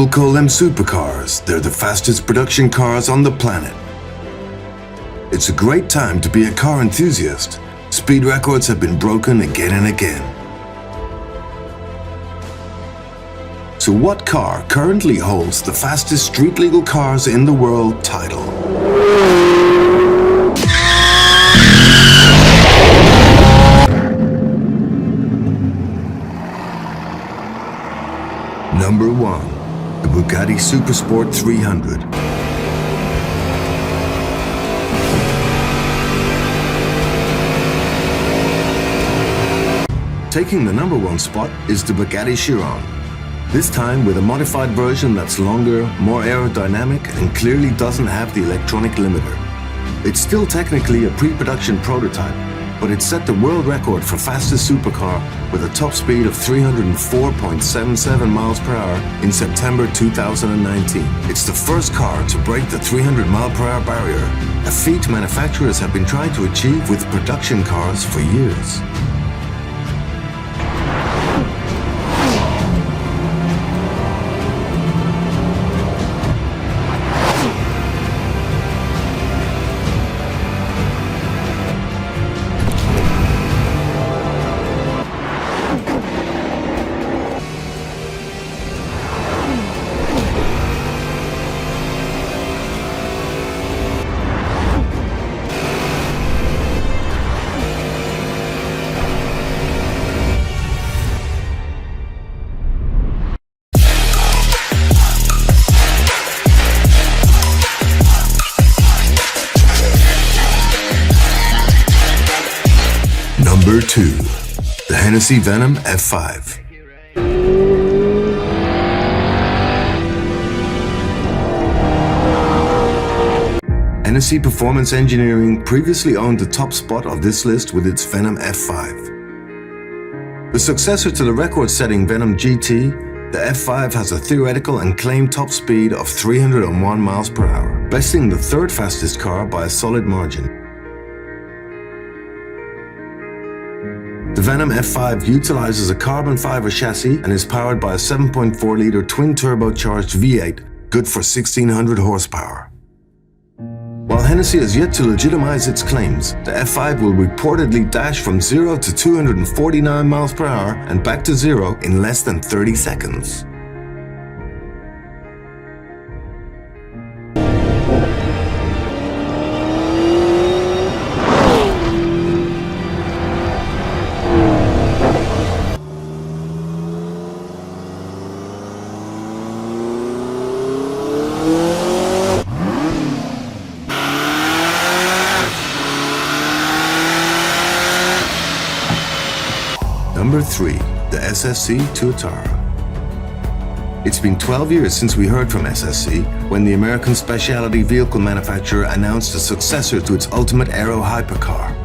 People call them supercars. They're the fastest production cars on the planet. It's a great time to be a car enthusiast. Speed records have been broken again and again. So what car currently holds the fastest street-legal cars in the world title? Number 1. The Bugatti Supersport 300. Taking the number 1 spot is the Bugatti Chiron. This time with a modified version that's longer, more aerodynamic, and clearly doesn't have the electronic limiter. It's still technically a pre-production prototype, but it set the world record for fastest supercar with a top speed of 304.77 miles per hour in September 2019. It's the first car to break the 300 mile per hour barrier, a feat manufacturers have been trying to achieve with production cars for years. Number 2. The Hennessy Venom F5. Hennessy Performance Engineering previously owned the top spot of this list with its Venom F5. The successor to the record-setting Venom GT, the F5 has a theoretical and claimed top speed of 301 miles per hour, besting the third fastest car by a solid margin. The Venom F5 utilizes a carbon fiber chassis and is powered by a 7.4-liter twin-turbocharged V8, good for 1,600 horsepower. While Hennessy has yet to legitimize its claims, the F5 will reportedly dash from 0 to 249 miles per hour and back to 0 in less than 30 seconds. Number 3. The SSC Tuatara. It's been 12 years since we heard from SSC when the American specialty vehicle manufacturer announced a successor to its ultimate aero hypercar.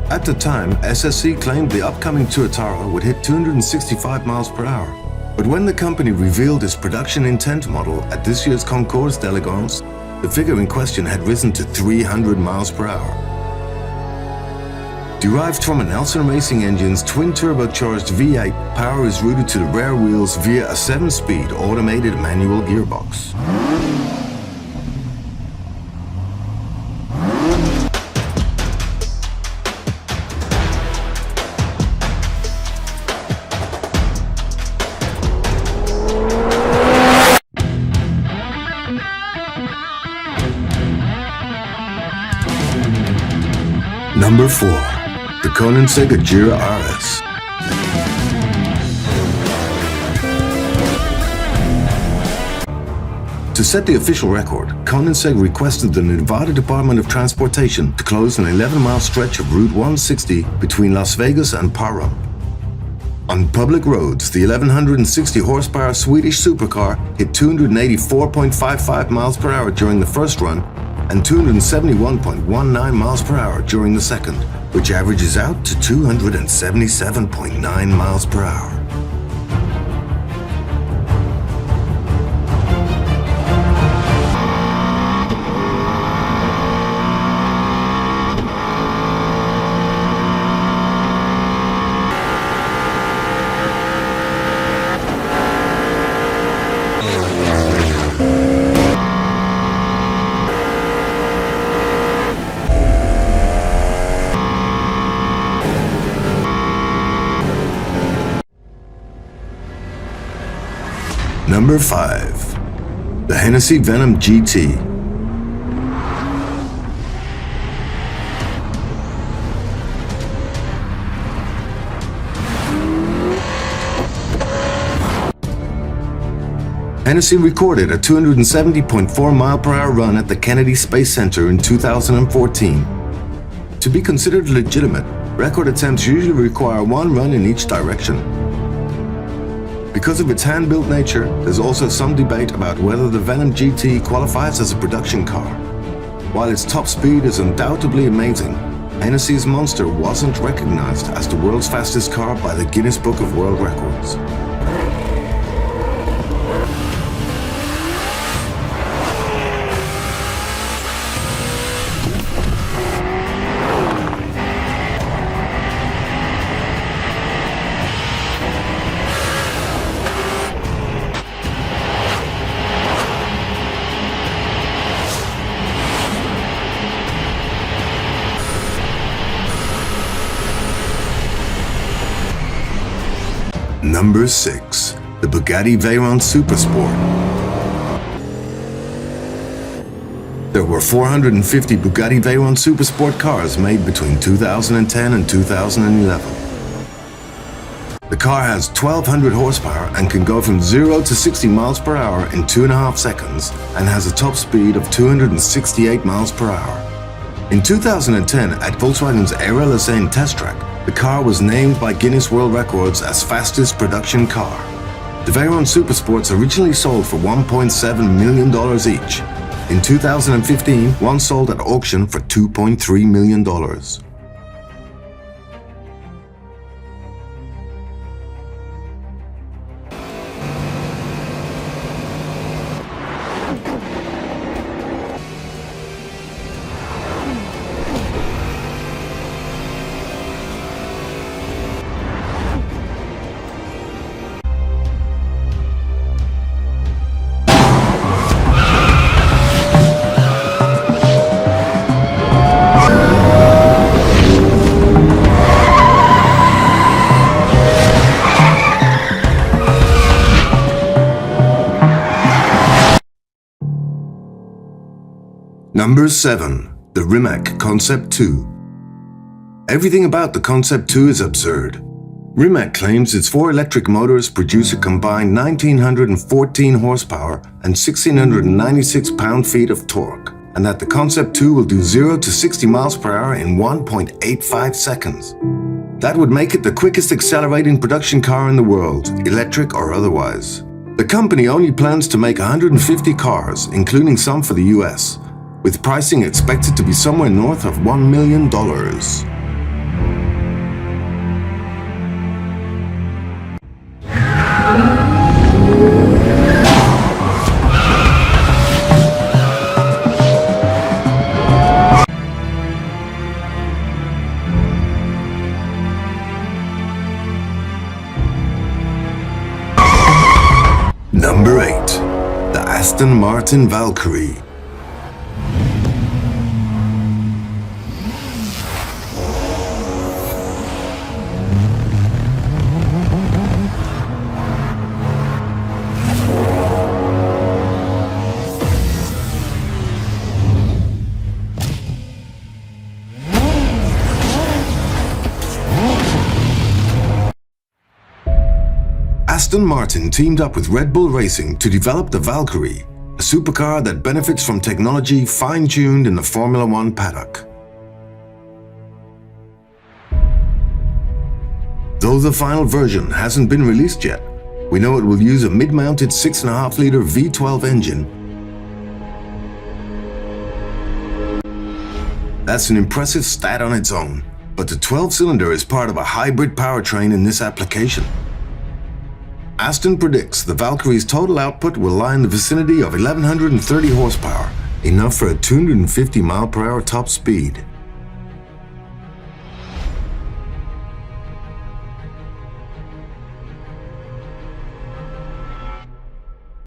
At the time, SSC claimed the upcoming Tuatara would hit 265 miles per hour. But when the company revealed its production intent model at this year's Concours d'Elegance, the figure in question had risen to 300 miles per hour. Derived from an Nelson Racing Engine's twin-turbocharged V8, power is routed to the rear wheels via a 7-speed automated manual gearbox. Number 4. The Koenigsegg Agera RS. To set the official record, Koenigsegg requested the Nevada Department of Transportation to close an 11-mile stretch of Route 160 between Las Vegas and Parral. On public roads, the 1,160 horsepower Swedish supercar hit 284.55 miles per hour during the first run and 271.19 miles per hour during the second, which averages out to 277.9 miles per hour. Number 5. The Hennessy Venom GT. Hennessy recorded a 270.4 mile-per-hour run at the Kennedy Space Center in 2014. To be considered legitimate, record attempts usually require one run in each direction. Because of its hand-built nature, there's also some debate about whether the Venom GT qualifies as a production car. While its top speed is undoubtedly amazing, Hennessy's Monster wasn't recognized as the world's fastest car by the Guinness Book of World Records. Number 6. The Bugatti Veyron Supersport. There were 450 Bugatti Veyron Supersport cars made between 2010 and 2011. The car has 1,200 horsepower and can go from 0 to 60 miles per hour in 2.5 seconds and has a top speed of 268 miles per hour. In 2010, at Volkswagen's Era Lausanne test track, the car was named by Guinness World Records as fastest production car. The Veyron Supersports originally sold for $1.7 million each. In 2015, one sold at auction for $2.3 million. Number 7. The Rimac Concept 2. Everything about the Concept 2 is absurd. Rimac claims its 4 electric motors produce a combined 1,914 horsepower and 1,696 pound-feet of torque, and that the Concept 2 will do 0 to 60 miles per hour in 1.85 seconds. That would make it the quickest accelerating production car in the world, electric or otherwise. The company only plans to make 150 cars, including some for the US, with pricing expected to be somewhere north of $1 million. Number 8. The Aston Martin Valkyrie. Aston Martin teamed up with Red Bull Racing to develop the Valkyrie, a supercar that benefits from technology fine-tuned in the Formula One paddock. Though the final version hasn't been released yet, we know it will use a mid-mounted 6.5-liter V12 engine. That's an impressive stat on its own, but the 12-cylinder is part of a hybrid powertrain in this application. Aston predicts the Valkyrie's total output will lie in the vicinity of 1,130 horsepower, enough for a 250 mile per hour top speed.